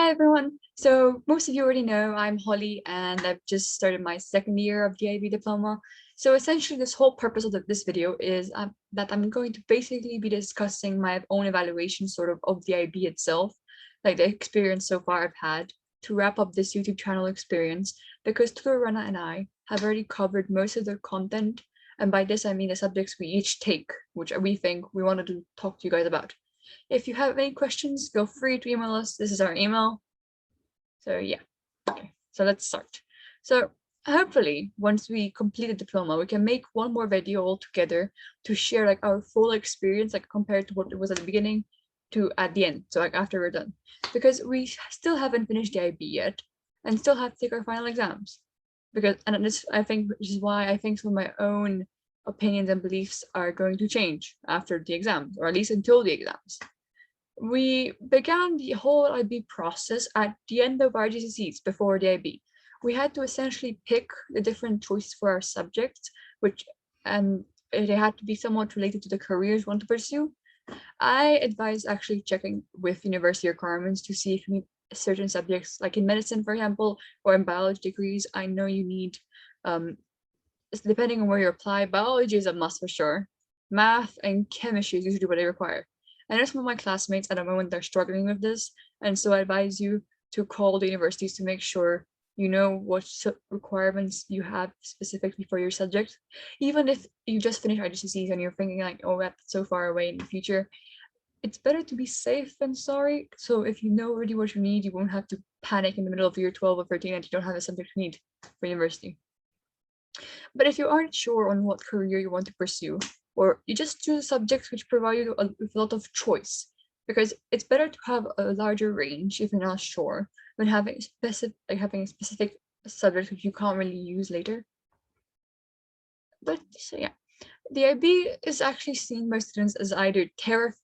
Hi everyone. So most of you already know I'm Holly and I've just started my second year of the IB diploma. So essentially this whole purpose of this video is that I'm going to basically be discussing my own evaluation of the IB itself, like the experience so far I've had to wrap up this YouTube channel experience, because Rana and I have already covered most of the content, and by this I mean the subjects we each take, which we think we wanted to talk to you guys about. If you have any questions, feel free to email us. This is our email. So yeah, okay, so let's start. So hopefully once we complete the diploma, we can make one more video all together to share like our full experience, like compared to what it was at the beginning to at the end, so like after we're done, because we still haven't finished the IB yet and still have to take our final exams. Because, and this I think, which is why I think some of my own opinions and beliefs are going to change after the exams, or at least until the exams. We began the whole IB process at the end of our GCSEs before the IB. We had to essentially pick the different choices for our subjects, which and they had to be somewhat related to the careers we want to pursue. I advise actually checking with university requirements to see if you need certain subjects, like in medicine, for example, or in biology degrees. I know you need, depending on where you apply, biology is a must for sure. Math and chemistry is usually what they require. I know some of my classmates at the moment are struggling with this, and so I advise you to call the universities to make sure you know what requirements you have specifically for your subject. Even if you just finished IGCSEs and you're thinking like, oh, that's so far away in the future, it's better to be safe than sorry. So if you know already what you need, you won't have to panic in the middle of year 12 or 13 and you don't have the subject you need for university. But if you aren't sure on what career you want to pursue, or you just choose subjects which provide you with a lot of choice, because it's better to have a larger range if you're not sure than having a specific subject which you can't really use later. But so yeah, the IB is actually seen by students as either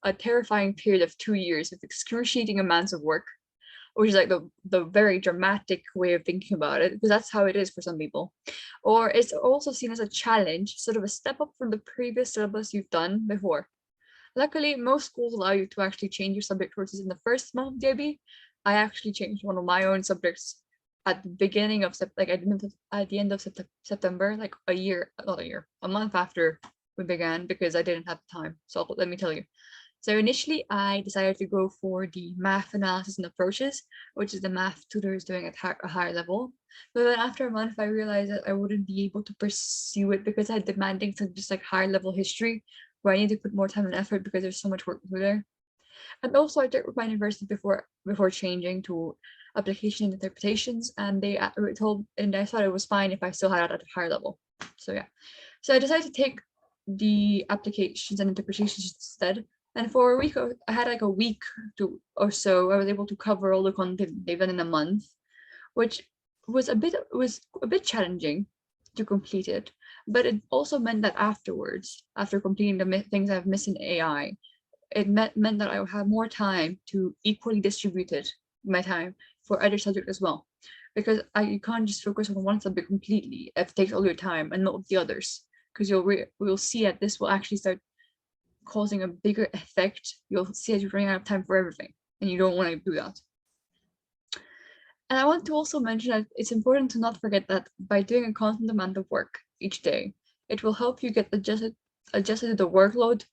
a terrifying period of 2 years with excruciating amounts of work, which is like the very dramatic way of thinking about it, because that's how it is for some people. Or it's also seen as a challenge, sort of a step up from the previous syllabus you've done before. Luckily, most schools allow you to actually change your subject choices in the first month of the IB. I actually changed one of my own subjects at the beginning of at the end of September, like a month after we began, because I didn't have time. So let me tell you. So initially, I decided to go for the math analysis and approaches, which is the math tutor is doing at a higher level. But then after a month, I realized that I wouldn't be able to pursue it because I had demanding just like higher level history, where I need to put more time and effort because there's so much work to do there. And also, I checked with my university before changing to application and interpretations, and they told, and I thought it was fine if I still had it at a higher level. So yeah, so I decided to take the applications and interpretations instead. And for a week, I had like a week or so. I was able to cover all the content they've done in a month, which was a bit challenging to complete it. But it also meant that afterwards, after completing the things I've missed in AI, it meant that I would have more time to equally distribute my time for other subjects as well, because you can't just focus on one subject completely if it takes all your time and not the others, because we'll see that this will actually start causing a bigger effect. You'll see that you're running out of time for everything, and you don't want to do that. And I want to also mention that it's important to not forget that by doing a constant amount of work each day, it will help you get adjusted to the workload,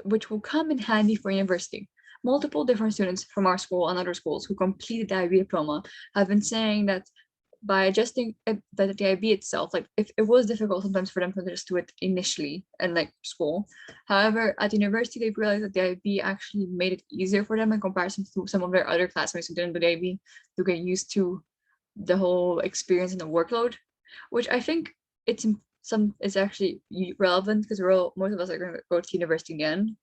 which will come in handy for university. Multiple different students from our school and other schools who completed the IB diploma have been saying that by adjusting the IB itself, like if it was difficult sometimes for them to just do it initially in like school. However, at university, they've realized that the IB actually made it easier for them in comparison to some of their other classmates who didn't do the IB to get used to the whole experience and the workload, which I think it's actually relevant because most of us are going to go to university again.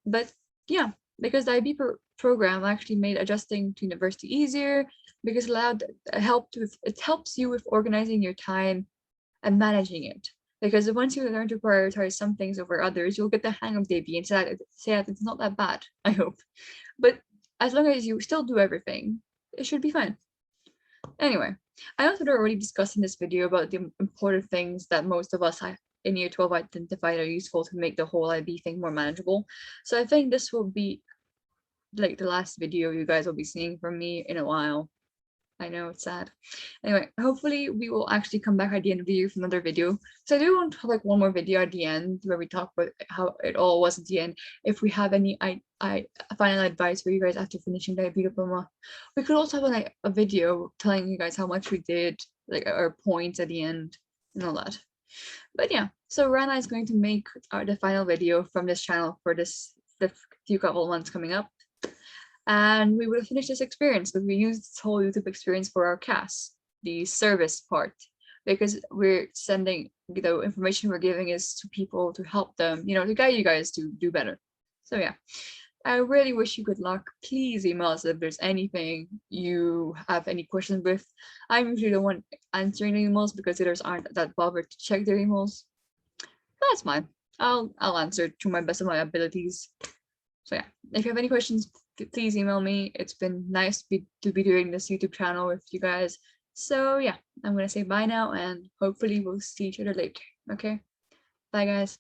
But yeah, because the IB program actually made adjusting to university easier, because it helps you with organizing your time and managing it. Because once you learn to prioritize some things over others, you'll get the hang of the IB and say that it's not that bad, I hope. But as long as you still do everything, it should be fine. Anyway, I know that I already discussed in this video about the important things that most of us in year 12 identified are useful to make the whole IB thing more manageable. So I think this will be like the last video you guys will be seeing from me in a while. I know it's sad. Anyway, hopefully we will actually come back at the end of the year for another video. So I do want to have like one more video at the end where we talk about how it all was at the end. If we have any final advice for you guys after finishing the IB diploma, we could also have like a video telling you guys how much we did, like our points at the end and all that. But yeah, so Rana is going to make the final video from this channel for the few couple months coming up. And we would finish this experience because we used this whole YouTube experience for our CAS, the service part, because we're sending the information we're giving is to people to help them, you know, to guide you guys to do better. So yeah, I really wish you good luck. Please email us if there's anything you have any questions with. I'm usually the one answering the emails because others aren't that bothered to check their emails. That's fine. I'll answer to my best of my abilities. So yeah, if you have any questions, please email me. It's been nice to be doing this YouTube channel with you guys. So yeah, I'm gonna say bye now and hopefully we'll see each other later. Okay, bye guys.